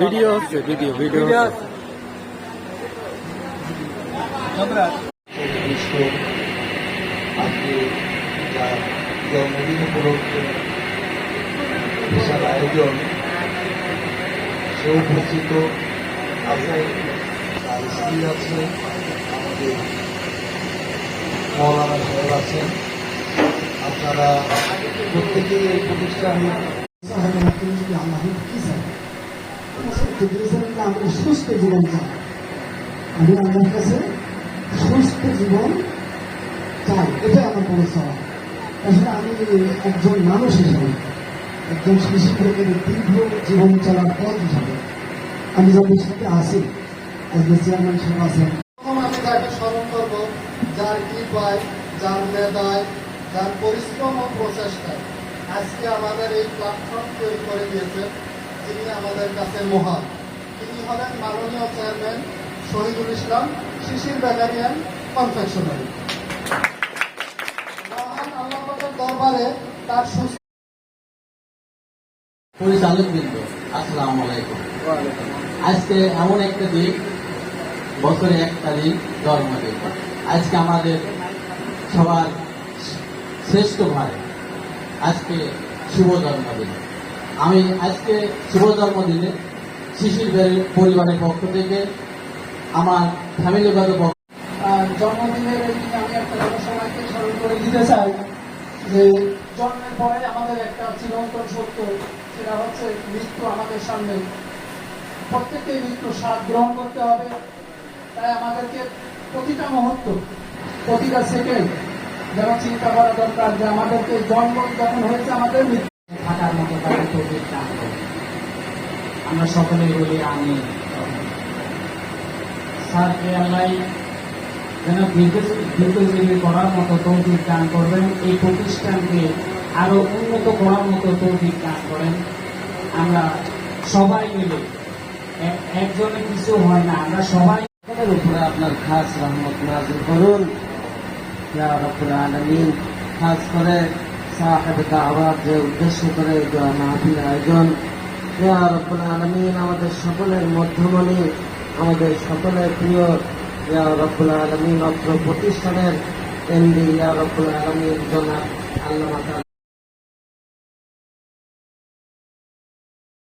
Video হচ্ছে, video জন্মদিন উপলক্ষে বিশাল আয়োজন, সে উপস্থিত আছে, তার স্ত্রী আছে, আমাদের মৌলানা সাহেব আছেন। আপনারা প্রত্যেকেই এই প্রতিষ্ঠানে আমরা সুস্থ জীবন চাই। আমি আমার কাছে সুস্থ জীবন চাই, এটাই আমার পরিচয়। আসলে আমি একজন মানুষ হিসাবে, একজন শিশুদের দীর্ঘ জীবন চলার পথ হিসাবে আমি যাদের সাথে আসি, চেয়ারম্যান সাহেব আছেন, আমি তাকে স্মরণ করবো যার কৃপায়, যার মেধায়, যার পরিশ্রম ও প্রচেষ্টায় আজকে আমাদের এই প্ল্যাটফর্ম তৈরি করে দিয়েছেন। তিনি আমাদের কাছে মহান। তিনি হলেন মাননীয় চেয়ারম্যান শহীদুল ইসলাম, শিশির বেকারিয়ান কনফেকশনারি। মহান আল্লাহর দরবারে তার পরিচালক বৃন্দ, আসসালামু আলাইকুম। আজকে এমন একটা দিন, বছরে একটা দিন, জন্মদিন। আজকে আমাদের সবার শ্রেষ্ঠ ভাই আজকে শুভ জন্মদিন। আমি আজকে শুভ জন্মদিনে শিশির পরিবারের পক্ষ থেকে, আমার ফ্যামিলিগত জন্মদিনের এই দিনে আমি একটা সবাইকে স্মরণ করে দিতে চাই যে জন্মের পরে আমাদের একটা চিরন্তন সত্য, সেটা হচ্ছে মৃত্যু আমাদের সামনে। প্রত্যেককে মৃত্যু স্বাদ গ্রহণ করতে হবে। তাই আমাদেরকে প্রতিটা মুহূর্ত, প্রতিটা সেকেন্ড যেন চিন্তা করা দরকার যে আমাদেরকে জন্ম যখন হয়েছে আমাদের মৃত্যু থাকার মতো তাদের তৌফিক দান করুন। আমরা সকলেই বলি আমি স্যারকে আল্লাহ যেন দীর্ঘজীবী করার মতো তৌফিক দান করবেন, এই প্রতিষ্ঠানকে আরো উন্নত করার মতো তৌফিক দান করেন। আমরা সবাই মিলে, একজনের কিছু হয় না, আমরা সবাই উপরে আপনার খাস রহমত নাজিল করুন ইয়া রাব্বুল আলামিন। খাস করে সাহেব দাওয়াত যে উদ্দেশ্য করে মাহফিল আয়োজন, ইয়া রাব্বুল আলামিন আমাদের সকলের মধ্যমণি, আমাদের সকলের প্রিয় ইয়া রাব্বুল আলামিন অত্র প্রতিষ্ঠানের এমডি ইয়া রাব্বুল আলামিন জনাব আল্লামা